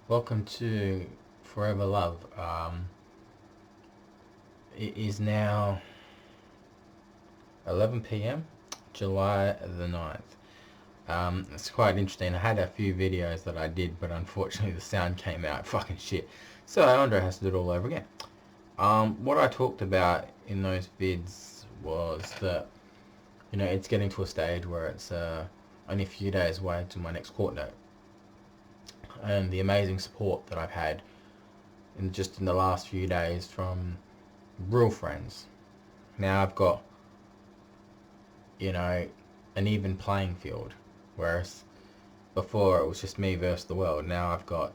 Welcome to Forever Love. It is now 11 p.m., July the 9th. It's quite interesting. I had a few videos that I did, but unfortunately the sound came out fucking shit. So Andre has to do it all over again. What I talked about in those vids was that, it's getting to a stage where it's only a few days away to my next court date. And the amazing support that I've had in the last few days from real friends. Now I've got, an even playing field, whereas before it was just me versus the world. Now I've got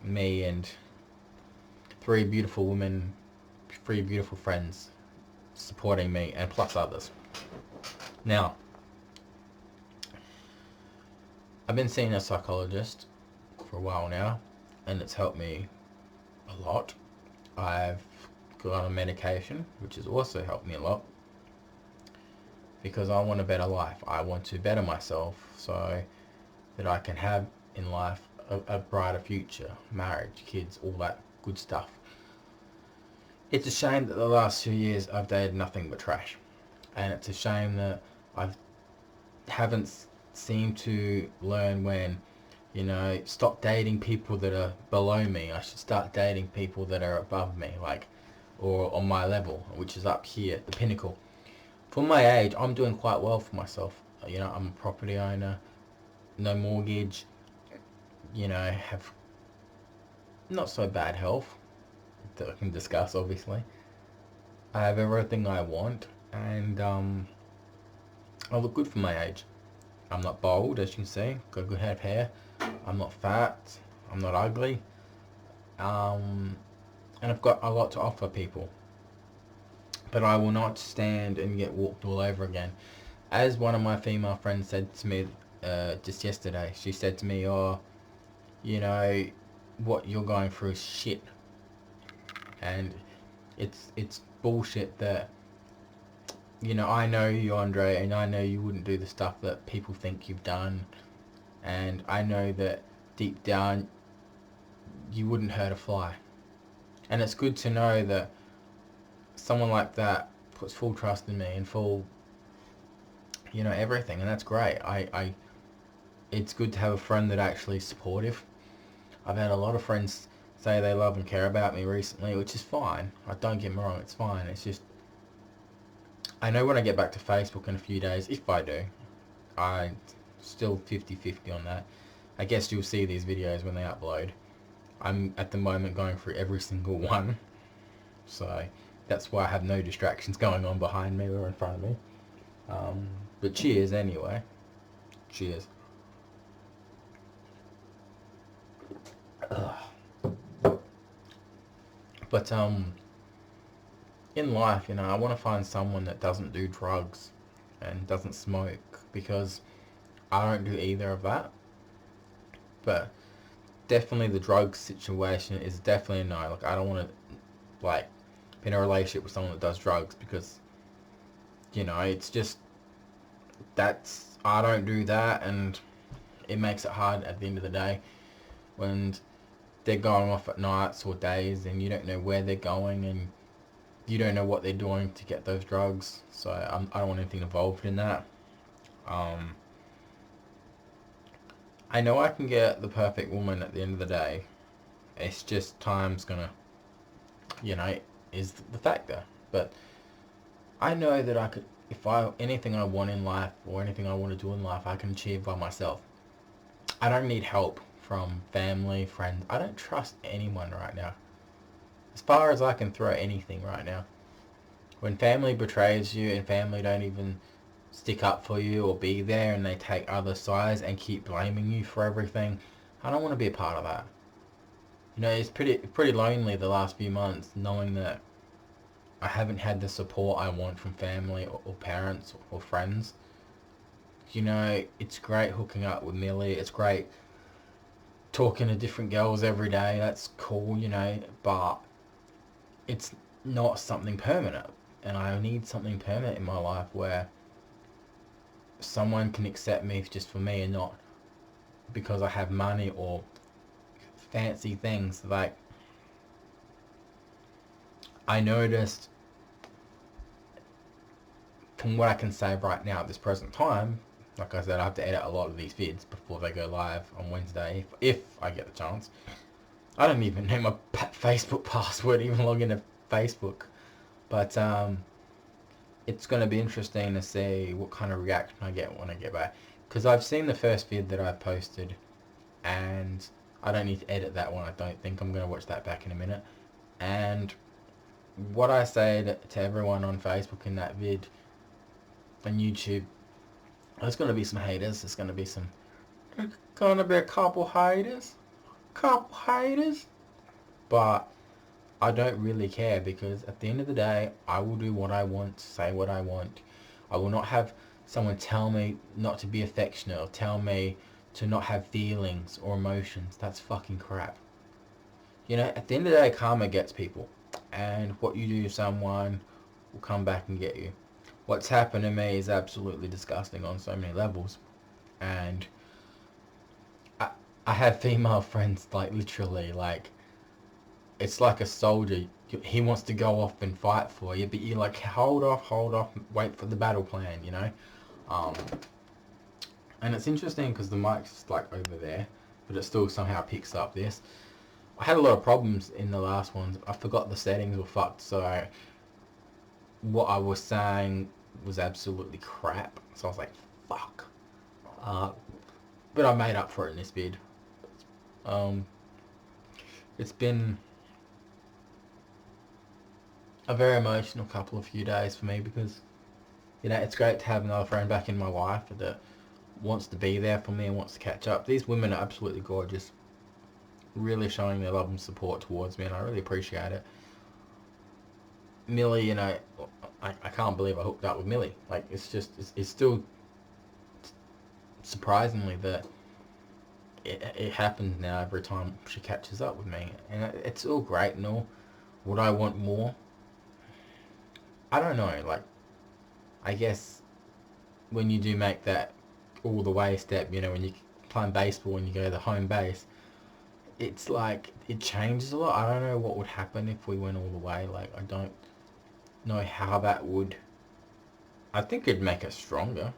me and three beautiful women, three beautiful friends supporting me, and plus others. Now, I've been seeing a psychologist for a while now, and it's helped me a lot. I've got on medication, which has also helped me a lot, because I want a better life. I want to better myself so that I can have in life a brighter future, marriage, kids, all that good stuff. It's a shame that the last 2 years I've dated nothing but trash, and it's a shame that I haven't seemed to learn when, stop dating people that are below me. I should start dating people that are above me, or on my level, which is up here, the pinnacle. For my age, I'm doing quite well for myself. I'm a property owner, no mortgage, have not so bad health that I can discuss, obviously. I have everything I want, and I look good for my age. I'm not bald, as you can see, got good head of hair. I'm not fat, I'm not ugly, and I've got a lot to offer people. But I will not stand and get walked all over again. As one of my female friends said to me just yesterday, she said to me, "Oh, you know, what you're going through is shit," and it's bullshit that, I know you, Andre, and I know you wouldn't do the stuff that people think you've done, and I know that deep down you wouldn't hurt a fly. And it's good to know that someone like that puts full trust in me and full, everything, and that's great. It's good to have a friend that actually is supportive. I've had a lot of friends say they love and care about me recently, which is fine. Don't get me wrong, it's fine. It's just, I know when I get back to Facebook in a few days, if I do, I still 50-50 on that. I guess you'll see these videos when they upload. I'm at the moment going through every single one, so that's why I have no distractions going on behind me or in front of me. But cheers anyway. Cheers. But in life, I want to find someone that doesn't do drugs and doesn't smoke, because I don't do either of that. But definitely the drug situation is definitely a no. I don't want to be in a relationship with someone that does drugs, because it's just, I don't do that, and it makes it hard at the end of the day when they're going off at nights or days and you don't know where they're going and you don't know what they're doing to get those drugs. So I don't want anything involved in that. I know I can get the perfect woman at the end of the day. It's just time's gonna, is the factor. But I know that I could, if anything I want in life or anything I want to do in life, I can achieve by myself. I don't need help from family, friends. I don't trust anyone right now. As far as I can throw anything right now. When family betrays you and family don't even stick up for you or be there, and they take other sides and keep blaming you for everything, I don't want to be a part of that. It's pretty lonely the last few months, knowing that I haven't had the support I want from family or parents or friends. It's great hooking up with Millie. It's great talking to different girls every day. That's cool, but it's not something permanent. And I need something permanent in my life where someone can accept me just for me, and not because I have money or fancy things. Like, I noticed, from what I can say right now at this present time, like I said, I have to edit a lot of these vids before they go live on Wednesday, if I get the chance. I don't even know my Facebook password, even log into Facebook. But it's going to be interesting to see what kind of reaction I get when I get back. Because I've seen the first vid that I posted, and I don't need to edit that one. I don't think I'm going to watch that back in a minute. And what I say to everyone on Facebook in that vid and YouTube, there's going to be some haters. There's going to be a couple haters. But I don't really care, because at the end of the day, I will do what I want, say what I want. I will not have someone tell me not to be affectionate or tell me to not have feelings or emotions. That's fucking crap. You know, at the end of the day, karma gets people. And what you do to someone will come back and get you. What's happened to me is absolutely disgusting on so many levels. And I have female friends, like, literally, like, it's like a soldier. He wants to go off and fight for you, but you're like, hold off, wait for the battle plan, you know? And it's interesting because the mic's like over there, but it still somehow picks up this. I had a lot of problems in the last ones. I forgot the settings were fucked, so what I was saying was absolutely crap. So I was like, fuck. But I made up for it in this vid. It's been a very emotional couple of few days for me, because, you know, it's great to have another friend back in my life that wants to be there for me and wants to catch up. These women are absolutely gorgeous, really showing their love and support towards me, and I really appreciate it. Millie, you know, I can't believe I hooked up with Millie. Like, it's still surprisingly that it happens now every time she catches up with me, and it's all great and all. Would I want more? I don't know. Like, I guess when you do make that all the way step, you know, when you play baseball and you go to the home base, it's like, it changes a lot. I don't know what would happen if we went all the way. Like, I don't know how that would. I think it'd make us stronger,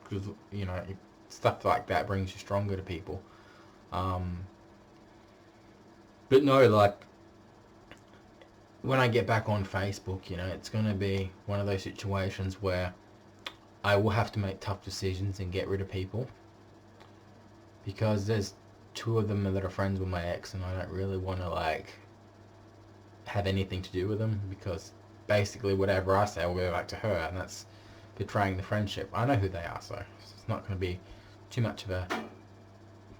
because, you know, stuff like that brings you stronger to people. But no, like, when I get back on Facebook, you know, it's going to be one of those situations where I will have to make tough decisions and get rid of people, because there's two of them that are friends with my ex, and I don't really want to, like, have anything to do with them, because basically whatever I say will go back to her, and that's betraying the friendship. I know who they are, so it's not going to be too much of a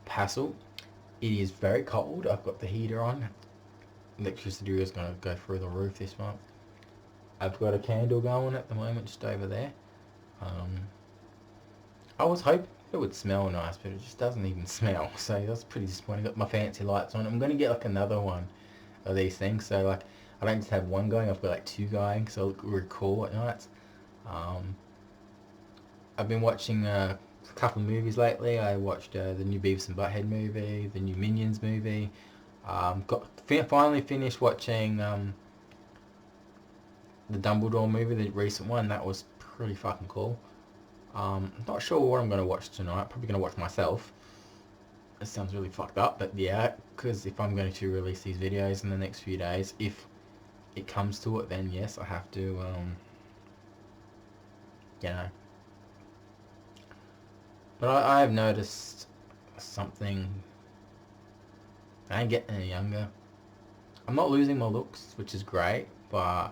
hassle. It is very cold. I've got the heater on. Electricity is going to go through the roof this month. I've got a candle going at the moment just over there. I was hoping it would smell nice, but it just doesn't even smell, so that's pretty disappointing. Got my fancy lights on. I'm going to get like another one of these things, so like I don't just have one going, I've got like two going, so it look really cool at nights. I've been watching a couple of movies lately. I watched the new Beavis and Butthead movie, the new Minions movie. Finally finished watching the Dumbledore movie, the recent one. That was pretty fucking cool. Not sure what I'm going to watch tonight. Probably going to watch myself. It sounds really fucked up, but yeah, because if I'm going to release these videos in the next few days, if it comes to it, then yes, I have to, you know. But I have noticed something. I ain't getting any younger. I'm not losing my looks, which is great, but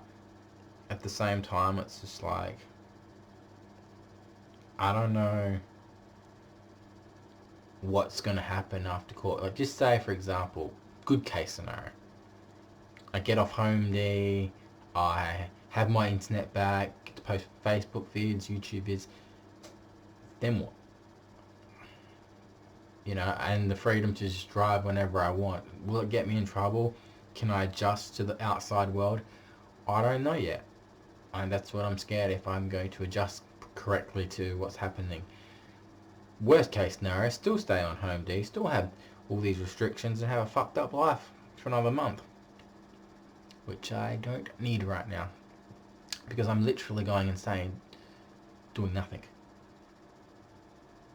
at the same time, it's just like, I don't know what's going to happen after court. Like, just say, for example, good case scenario, I get off home day, I have my internet back, get to post Facebook vids, YouTube vids, then what? You know, and the freedom to just drive whenever I want. Will it get me in trouble? Can I adjust to the outside world? I don't know yet. And that's what I'm scared, if I'm going to adjust correctly to what's happening. Worst case scenario, still stay on home D, still have all these restrictions and have a fucked up life for another month, which I don't need right now, because I'm literally going insane doing nothing.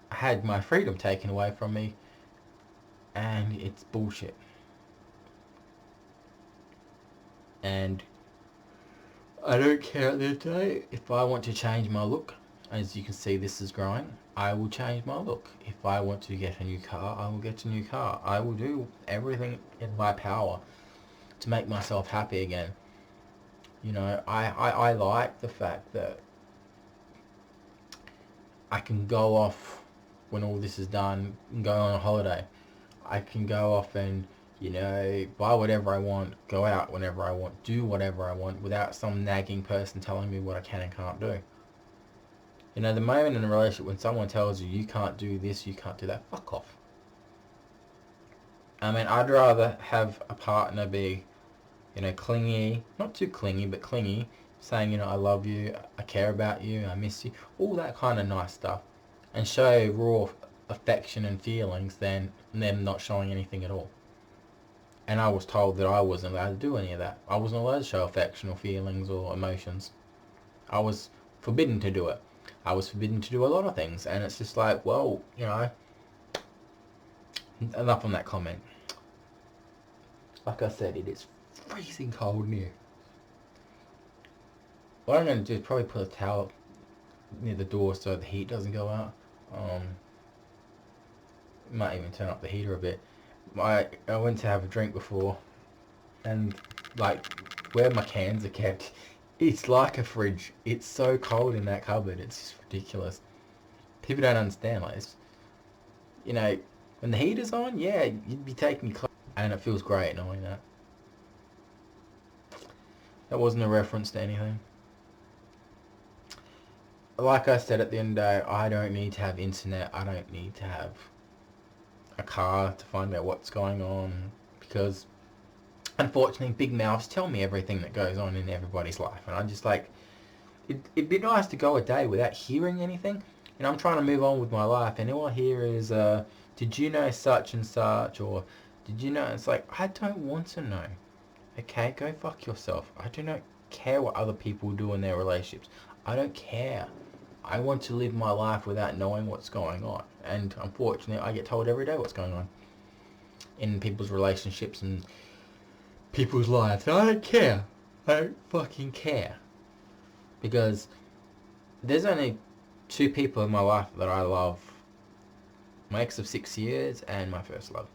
I had my freedom taken away from me, and it's bullshit. And I don't care at the end of the day. If I want to change my look, as you can see this is growing, I will change my look. If I want to get a new car, I will get a new car. I will do everything in my power to make myself happy again. You know, I like the fact that I can go off when all this is done and go on a holiday. I can go off and, you know, buy whatever I want, go out whenever I want, do whatever I want without some nagging person telling me what I can and can't do. You know, the moment in a relationship when someone tells you, you can't do this, you can't do that, fuck off. I mean, I'd rather have a partner be, you know, clingy, not too clingy, but clingy, saying, you know, I love you, I care about you, I miss you, all that kind of nice stuff, and show raw affection and feelings than them not showing anything at all. And I was told that I wasn't allowed to do any of that. I wasn't allowed to show affection or feelings or emotions. I was forbidden to do it. I was forbidden to do a lot of things, and it's just like, well, you know, enough on that comment. Like I said, it is freezing cold in here. What I'm going to do is probably put a towel near the door so the heat doesn't go out. Might even turn up the heater a bit. I went to have a drink before, and like where my cans are kept, it's like a fridge. It's so cold in that cupboard. It's just ridiculous. People don't understand. Like, it's, you know, when the heater's on, yeah, you'd be taking your clothes, and it feels great knowing that. That wasn't a reference to anything. Like I said, at the end of the day, I don't need to have internet. I don't need to have a car to find out what's going on, because unfortunately big mouths tell me everything that goes on in everybody's life, and I'm just like, it'd be nice to go a day without hearing anything. And I'm trying to move on with my life, and all I hear is, did you know such and such, or did you know? It's like, I don't want to know. Okay, go fuck yourself. I do not care what other people do in their relationships. I don't care. I want to live my life without knowing what's going on. And unfortunately, I get told every day what's going on in people's relationships and people's lives. And I don't care. I don't fucking care. Because there's only two people in my life that I love. My ex of 6 years and my first love.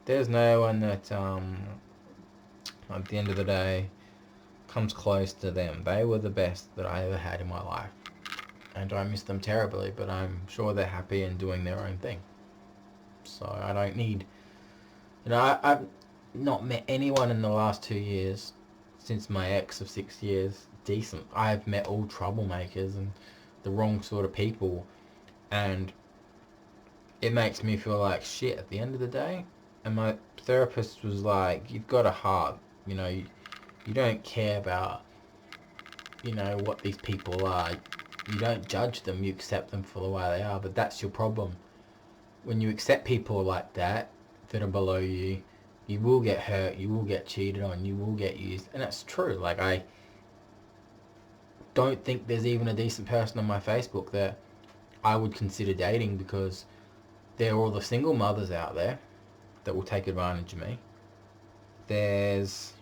There's no one that, at the end of the day, comes close to them. They were the best that I ever had in my life. And I miss them terribly, but I'm sure they're happy and doing their own thing. So I don't need... You know, I've not met anyone in the last 2 years, since my ex of 6 years, decent. I've met all troublemakers and the wrong sort of people. And it makes me feel like shit at the end of the day. And my therapist was like, you've got a heart. You know, you don't care about, you know, what these people are. You don't judge them, you accept them for the way they are, but that's your problem. When you accept people like that are below you, you will get hurt, you will get cheated on, you will get used, and that's true. Like, I don't think there's even a decent person on my Facebook that I would consider dating, because there are all the single mothers out there that will take advantage of me. There's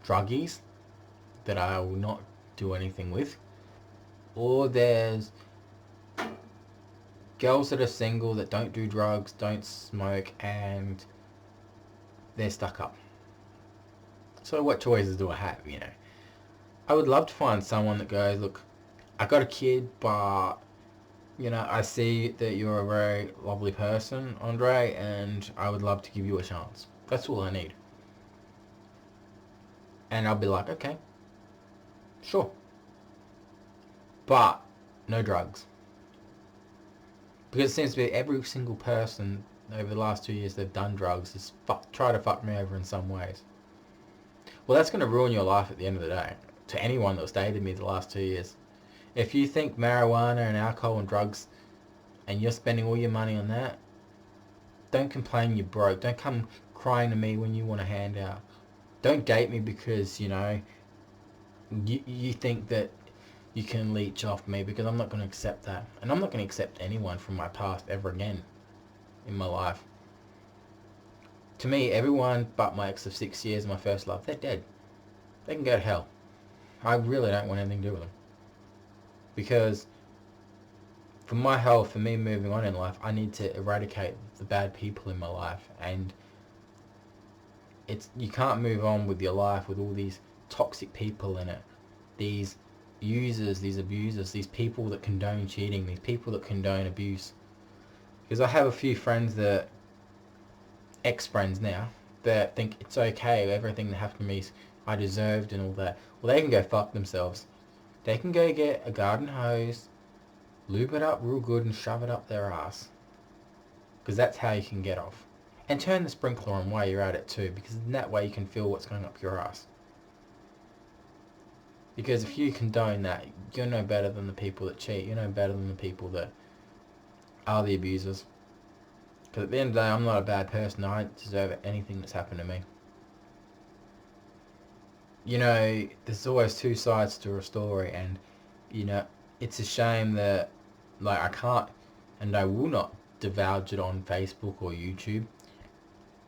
druggies that I will not do anything with. Or there's girls that are single that don't do drugs, don't smoke, and they're stuck up. So what choices do I have, you know? I would love to find someone that goes, look, I got a kid, but, you know, I see that you're a very lovely person, Andre, and I would love to give you a chance. That's all I need. And I'll be like, okay, sure. But no drugs. Because it seems to be every single person over the last 2 years they've done drugs has try to fuck me over in some ways. Well, that's going to ruin your life at the end of the day. To anyone that's dated me the last 2 years. If you think marijuana and alcohol and drugs and you're spending all your money on that, don't complain you're broke. Don't come crying to me when you want a handout. Don't date me because, you think that you can leech off me, because I'm not going to accept that. And I'm not going to accept anyone from my past ever again in my life. To me, everyone but my ex of 6 years, my first love, they're dead. They can go to hell. I really don't want anything to do with them. Because for my health, for me moving on in life, I need to eradicate the bad people in my life. And you can't move on with your life with all these toxic people in it. These users, these abusers, these people that condone cheating, these people that condone abuse. Because I have a few friends that, ex-friends now, that think it's okay, everything that happened to me I deserved and all that. Well, they can go fuck themselves. They can go get a garden hose, lube it up real good and shove it up their ass. Because that's how you can get off. And turn the sprinkler on while you're at it too, because in that way you can feel what's going up your ass. Because if you condone that, you're no better than the people that cheat. You're no better than the people that are the abusers. Because at the end of the day, I'm not a bad person. I don't deserve anything that's happened to me. There's always two sides to a story, and, it's a shame that, I can't, and I will not divulge it on Facebook or YouTube.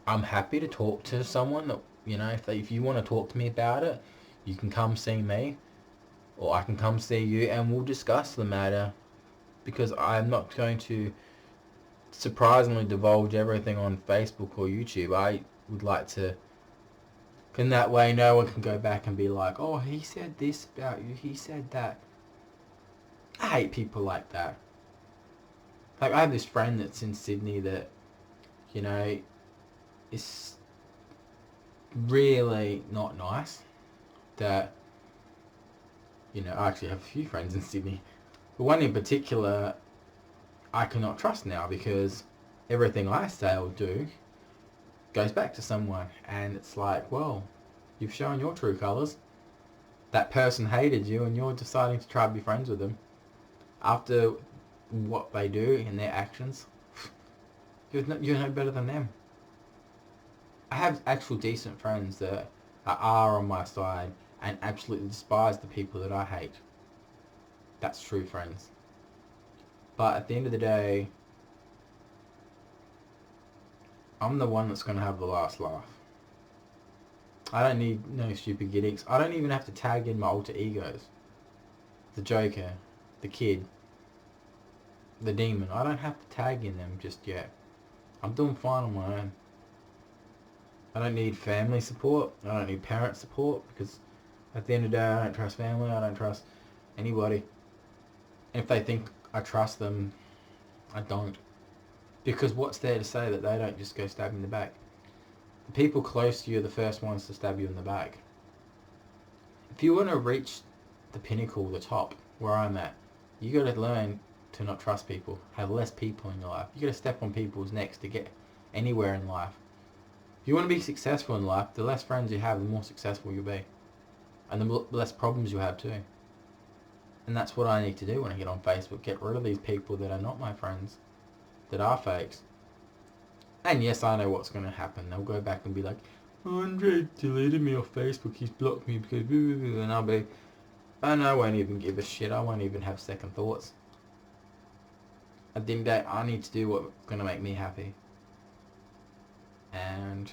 I'm happy to talk to someone that, if you want to talk to me about it, you can come see me, or I can come see you, and we'll discuss the matter, because I'm not going to surprisingly divulge everything on Facebook or YouTube. I would like to, in that way no one can go back and be like, oh, he said this about you, he said that. I hate people like that. I have this friend that's in Sydney that, is really not nice. That, I actually have a few friends in Sydney. But one in particular, I cannot trust now, because everything I say or do goes back to someone. And it's like, well, you've shown your true colours. That person hated you and you're deciding to try to be friends with them. After what they do and their actions, you're no better than them. I have actual decent friends that are on my side and absolutely despise the people that I hate. That's true friends. But at the end of the day, I'm the one that's going to have the last laugh. I don't need no stupid gimmicks. I don't even have to tag in my alter egos. The Joker, the Kid, the Demon. I don't have to tag in them just yet. I'm doing fine on my own. I don't need family support. I don't need parent support, because at the end of the day, I don't trust family. I don't trust anybody. And if they think I trust them, I don't. Because what's there to say that they don't just go stab you in the back? The people close to you are the first ones to stab you in the back. If you want to reach the pinnacle, the top, where I'm at, you got to learn to not trust people. Have less people in your life. You got to step on people's necks to get anywhere in life. If you want to be successful in life, the less friends you have, the more successful you'll be. And the less problems you have too. And that's what I need to do when I get on Facebook. Get rid of these people that are not my friends, that are fakes. And yes, I know what's going to happen. They'll go back and be like, Andre deleted me off Facebook, he's blocked me because blah, blah, blah. And I'll be, and I won't even give a shit. I won't even have second thoughts. At the end of the day, I need to do what's going to make me happy. And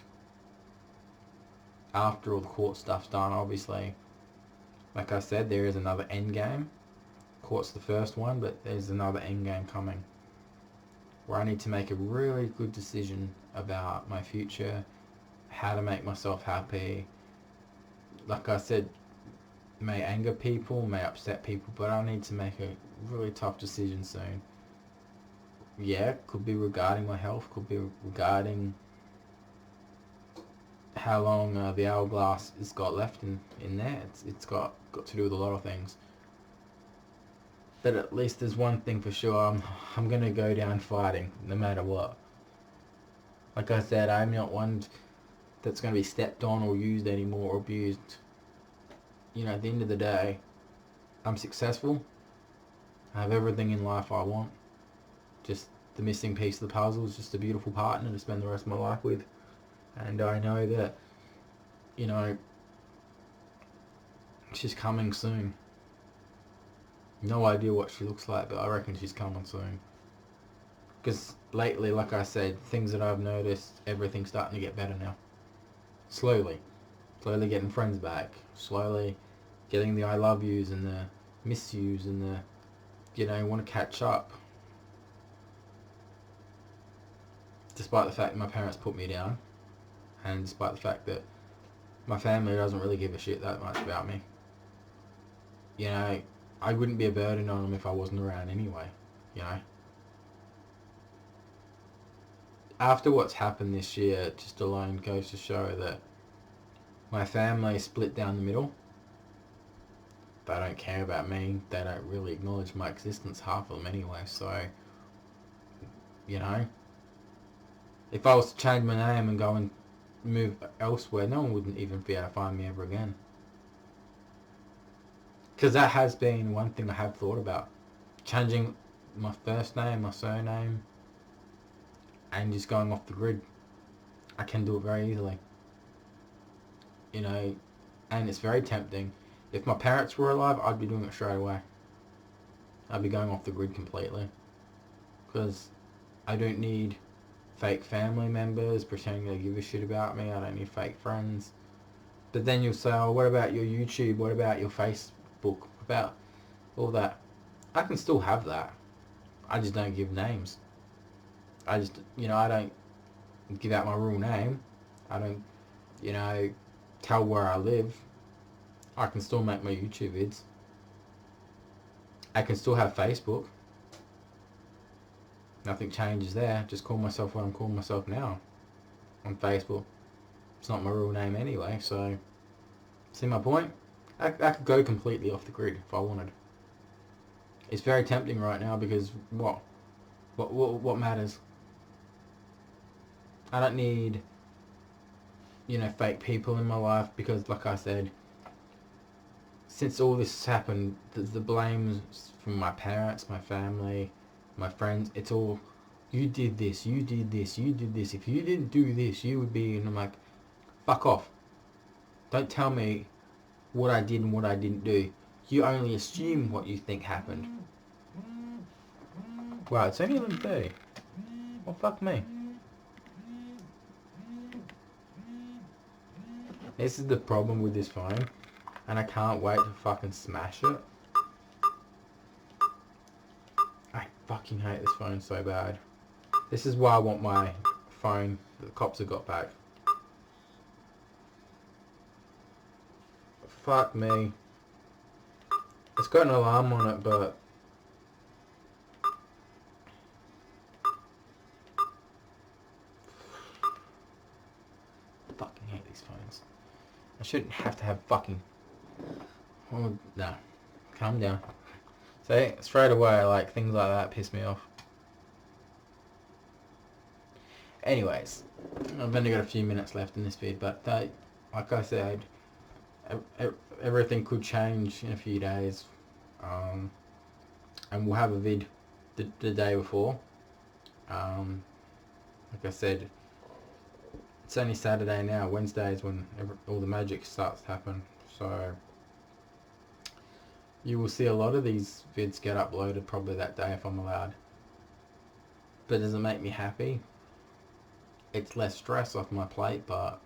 after all the court stuff's done, obviously, like I said, there is another end game. Court's the first one, but there's another end game coming, where I need to make a really good decision about my future, how to make myself happy. Like I said, may anger people, may upset people, but I need to make a really tough decision soon. Yeah, could be regarding my health, could be regarding how long the hourglass has got left in there. It's got to do with a lot of things. But at least there's one thing for sure, I'm going to go down fighting, no matter what. Like I said, I'm not one that's going to be stepped on or used anymore or abused. At the end of the day, I'm successful. I have everything in life I want. just the missing piece of the puzzle is just a beautiful partner to spend the rest of my life with. And I know that, you know, she's coming soon. No idea what she looks like, but I reckon she's coming soon. Because lately, like I said, things that I've noticed, everything's starting to get better now. Slowly. Slowly getting friends back. Slowly getting the I love yous and the miss yous and the, you know, want to catch up. Despite the fact that my parents put me down. And despite the fact that my family doesn't really give a shit that much about me. You know, I wouldn't be a burden on them if I wasn't around anyway, you know. After what's happened this year, just alone goes to show that my family is split down the middle. They don't care about me. They don't really acknowledge my existence, half of them anyway. So, you know, if I was to change my name and go and move elsewhere, no one wouldn't even be able to find me ever again. Because that has been one thing I have thought about. Changing my first name, my surname, and just going off the grid. I can do it very easily. You know, and it's very tempting. If my parents were alive, I'd be doing it straight away. I'd be going off the grid completely. Because I don't need fake family members pretending they give a shit about me. I don't need fake friends. But then you'll say, oh, what about your YouTube? What about your Facebook? What about all that? I can still have that. I just don't give names. I just, you know, I don't give out my real name. I don't, you know, tell where I live. I can still make my YouTube vids. I can still have Facebook. Nothing changes there. Just call myself what I'm calling myself now on Facebook. It's not my real name anyway, so see my point? I could go completely off the grid if I wanted. It's very tempting right now because what matters? I don't need, you know, fake people in my life because, like I said, since all this has happened, the blame's from my parents, my family, my friends. It's all, you did this, you did this, you did this. If you didn't do this, you would be, and I'm like, fuck off. Don't tell me what I did and what I didn't do. You only assume what you think happened. Wow, it's only 11:30. Well, fuck me. This is the problem with this phone, and I can't wait to fucking smash it. I fucking hate this phone so bad. This is why I want my phone that the cops have got back. Fuck me. It's got an alarm on it, but I fucking hate these phones. I shouldn't have to have fucking... Oh, no. Calm down. See, straight away, like, things like that piss me off. Anyways, I've only got a few minutes left in this vid, but like I said, everything could change in a few days. And we'll have a vid the day before. Like I said, it's only Saturday now. Wednesday is when all the magic starts to happen. So you will see a lot of these vids get uploaded probably that day if I'm allowed. But does it make me happy? It's less stress off my plate, but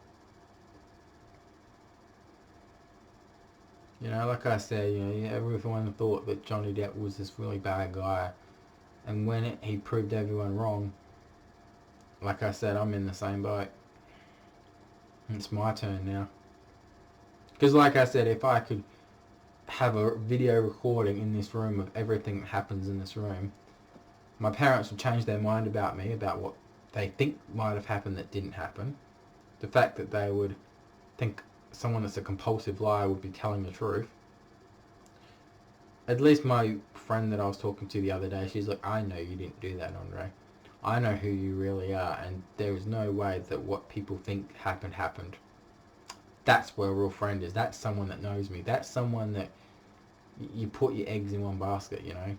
you know, like I said, you know, everyone thought that Johnny Depp was this really bad guy, and when he proved everyone wrong, like I said, I'm in the same boat. It's my turn now. Because like I said, if I could have a video recording in this room of everything that happens in this room, my parents would change their mind about me, about what they think might have happened that didn't happen. The fact that they would think someone that's a compulsive liar would be telling the truth. At least my friend that I was talking to the other day, she's like, I know you didn't do that, Andre. I know who you really are, and there is no way that what people think happened. That's where a real friend is. That's someone that knows me. That's someone that you put your eggs in one basket, you know.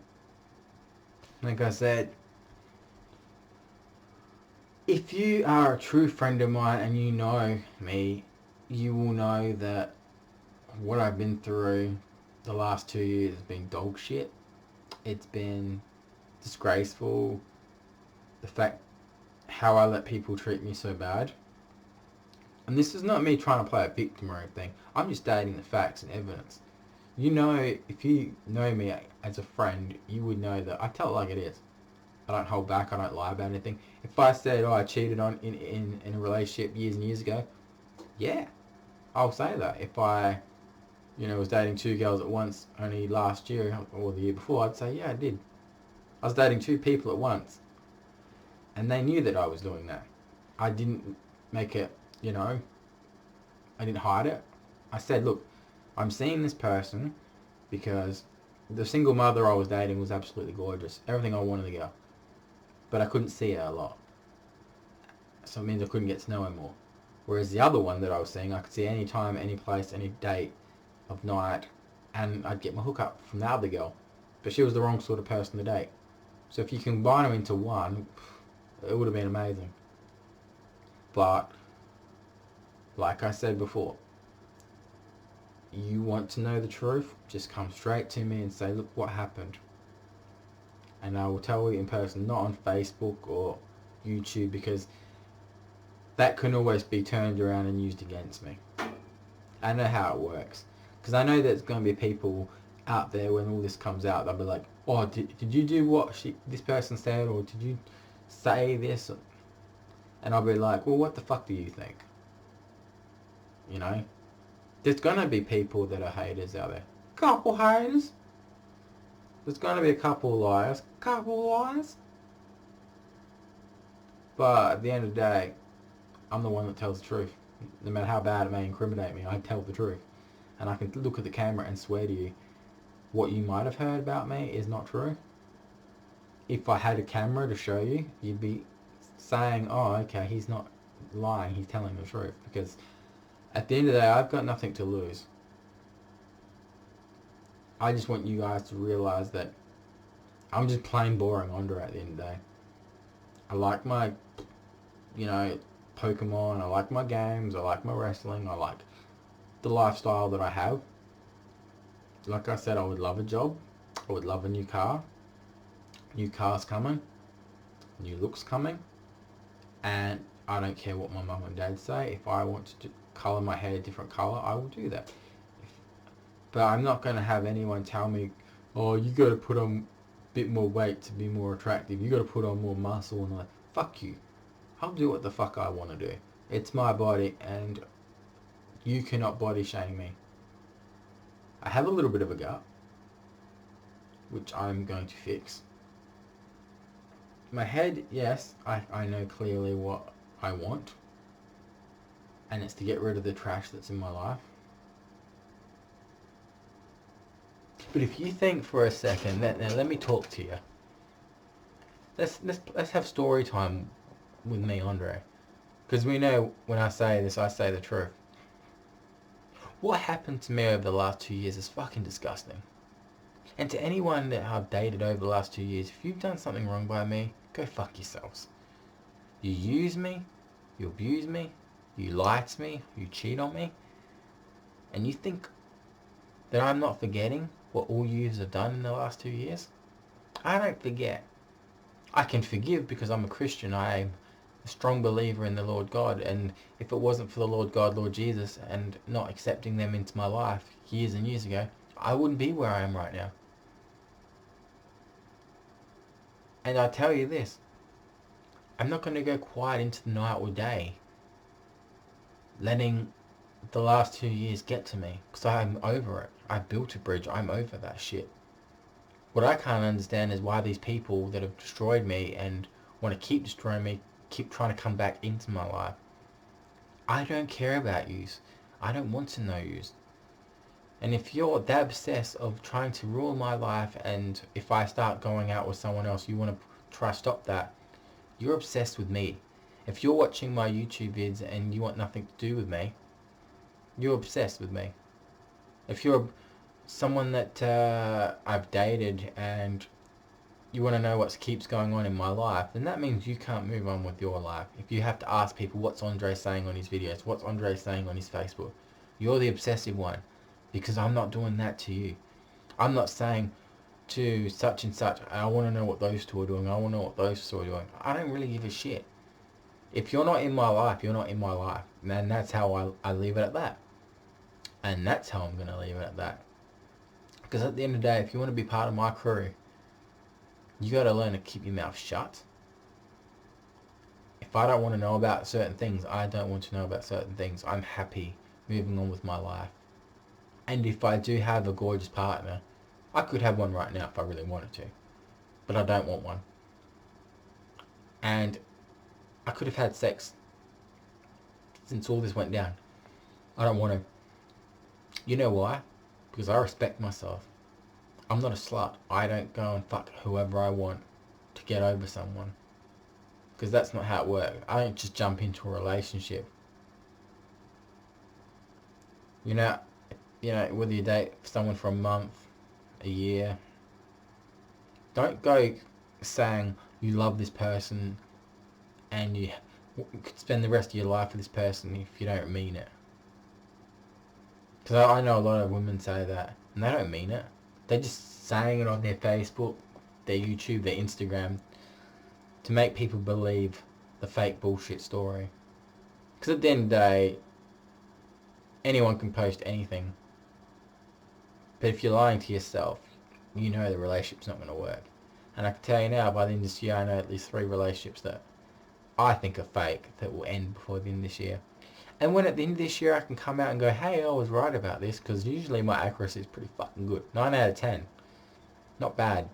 Like I said, If you are a true friend of mine and you know me, you will know that what I've been through the last 2 years has been dog shit. It's been disgraceful. The fact how I let people treat me so bad. And this is not me trying to play a victim or anything. I'm just stating the facts and evidence. You know, if you know me as a friend, you would know that I tell it like it is. I don't hold back. I don't lie about anything. If I said, I cheated on in a relationship years and years ago, yeah, I'll say that. If I, was dating 2 girls at once only last year or the year before, I'd say, yeah, I did. I was dating 2 people at once. And they knew that I was doing that. I didn't make it, I didn't hide it. I said, look, I'm seeing this person because the single mother I was dating was absolutely gorgeous. Everything I wanted to go. But I couldn't see her a lot. So it means I couldn't get to know her more. Whereas the other one that I was seeing, I could see any time, any place, any date of night, and I'd get my hookup from the other girl. But she was the wrong sort of person to date. So if you combine them into one, it would have been amazing. But, like I said before, you want to know the truth, just come straight to me and say, look what happened. And I will tell you in person, not on Facebook or YouTube, because that can always be turned around and used against me. I know how it works. Because I know there's going to be people out there when all this comes out, they'll be like, oh, did you do what this person said, or did you say this? And I'll be like, well, what the fuck do you think? There's going to be people that are haters out there. Couple haters. There's going to be a couple liars. Couple liars. But at the end of the day, I'm the one that tells the truth. No matter how bad it may incriminate me, I tell the truth. And I can look at the camera and swear to you, what you might have heard about me is not true. If I had a camera to show you, you'd be saying, oh, okay, he's not lying, he's telling the truth. Because at the end of the day, I've got nothing to lose. I just want you guys to realise that I'm just plain boring Andre at the end of the day. I like my, Pokemon, I like my games, I like my wrestling, I like the lifestyle that I have. Like I said, I would love a job. I would love a new car. New car's coming. New looks coming. And I don't care what my mum and dad say. If I want to colour my hair a different colour, I will do that. But I'm not going to have anyone tell me, oh, you got to put on a bit more weight to be more attractive. You got to put on more muscle. And fuck you. I'll do what the fuck I want to do. It's my body and you cannot body shame me. I have a little bit of a gut, which I'm going to fix. My head, yes, I know clearly what I want. And it's to get rid of the trash that's in my life. But if you think for a second, let me talk to you. Let's have story time with me, Andre. Because we know when I say this, I say the truth. What happened to me over the last 2 years is fucking disgusting. And to anyone that I've dated over the last 2 years, if you've done something wrong by me, go fuck yourselves. You use me, you abuse me, you lie to me, you cheat on me, and you think that I'm not forgetting what all you have done in the last 2 years? I don't forget. I can forgive because I'm a Christian. I'm a strong believer in the Lord God, and if it wasn't for the Lord God, Lord Jesus, and not accepting them into my life years and years ago, I wouldn't be where I am right now. And I tell you this, I'm not going to go quiet into the night or day letting the last 2 years get to me, because I'm over it. I built a bridge. I'm over that shit. What I can't understand is why these people that have destroyed me and want to keep destroying me keep trying to come back into my life. I don't care about yous. I don't want to know yous. And if you're that obsessed of trying to rule my life, and if I start going out with someone else, you want to try to stop that, you're obsessed with me. If you're watching my YouTube vids and you want nothing to do with me, you're obsessed with me. If you're someone that I've dated and you want to know what keeps going on in my life, then that means you can't move on with your life. If you have to ask people, what's Andre saying on his videos? What's Andre saying on his Facebook? You're the obsessive one, because I'm not doing that to you. I'm not saying to such and such, I want to know what those two are doing. I want to know what those two are doing. I don't really give a shit. If you're not in my life, you're not in my life. And that's how I leave it at that. And that's how I'm going to leave it at that. Because at the end of the day, if you want to be part of my crew, you got to learn to keep your mouth shut. If I don't want to know about certain things, I don't want to know about certain things. I'm happy moving on with my life. And if I do have a gorgeous partner, I could have one right now if I really wanted to. But I don't want one. And I could have had sex since all this went down. I don't want to. You know why? Because I respect myself. I'm not a slut. I don't go and fuck whoever I want to get over someone. Because that's not how it works. I don't just jump into a relationship. You know, whether you date someone for a month, a year, don't go saying you love this person and you could spend the rest of your life with this person if you don't mean it. Because I know a lot of women say that, and they don't mean it. They're just saying it on their Facebook, their YouTube, their Instagram, to make people believe the fake bullshit story. Because at the end of the day, anyone can post anything. But if you're lying to yourself, you know the relationship's not going to work. And I can tell you now, by the end of this year, I know at least 3 relationships that I think are fake that will end before the end of this year. And when at the end of this year I can come out and go, hey, I was right about this, because usually my accuracy is pretty fucking good. 9 out of 10. Not bad.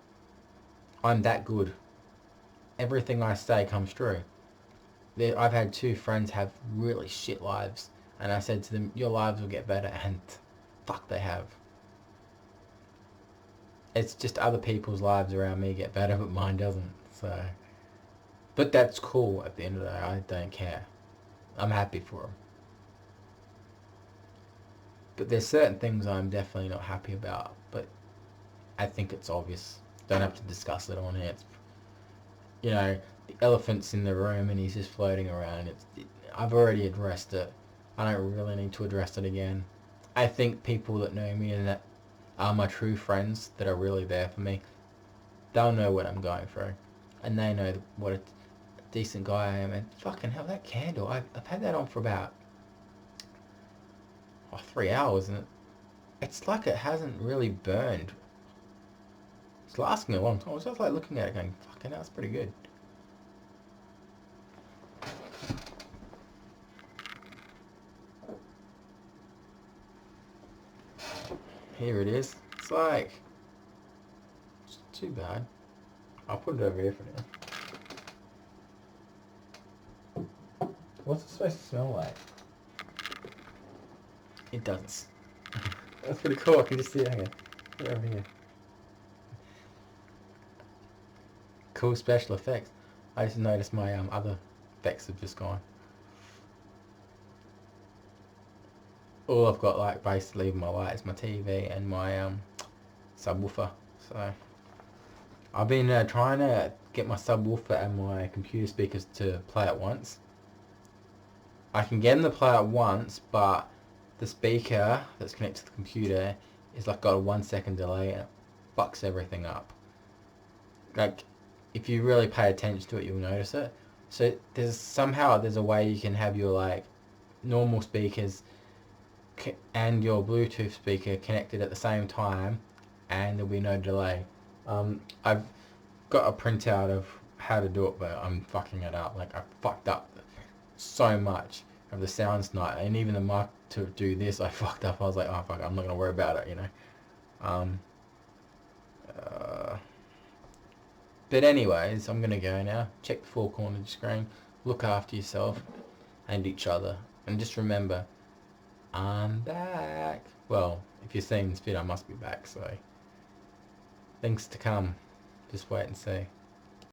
I'm that good. Everything I say comes true. I've had 2 friends have really shit lives, and I said to them, your lives will get better, and fuck, they have. It's just other people's lives around me get better, but mine doesn't. So, but that's cool. At the end of the day, I don't care. I'm happy for them. But there's certain things I'm definitely not happy about. But I think it's obvious. Don't have to discuss it on here. It's, the elephant's in the room and he's just floating around. I've already addressed it. I don't really need to address it again. I think people that know me and that are my true friends that are really there for me, they'll know what I'm going through. And they know what a decent guy I am. And fucking hell, that candle, I've had that on for about 3 hours, and it's like it hasn't really burned. It's lasting a long time. I was just like looking at it going, fucking hell, that's pretty good. Here it is. It's like, it's too bad. I'll put it over here for now. What's it supposed to smell like? It doesn't. That's pretty cool. I can just see it here. Put it over here. Cool special effects. I just noticed my other effects have just gone. All I've got like basically in my light is my TV and my subwoofer. So I've been trying to get my subwoofer and my computer speakers to play at once. I can get them to play at once, but the speaker that's connected to the computer is like got a 1 second delay and it fucks everything up. Like, if you really pay attention to it, you'll notice it. So there's a way you can have your like normal speakers and your Bluetooth speaker connected at the same time, and there'll be no delay. I've got a printout of how to do it, but I'm fucking it up. Like, I fucked up so much of the sounds tonight, and even the mic to do this, I fucked up. I was like, oh fuck, I'm not gonna worry about it, But anyways, I'm gonna go now. Check the 4 corners of the screen. Look after yourself and each other, and just remember, I'm back. Well, if you're seeing this video, I must be back. So things to come. Just wait and see.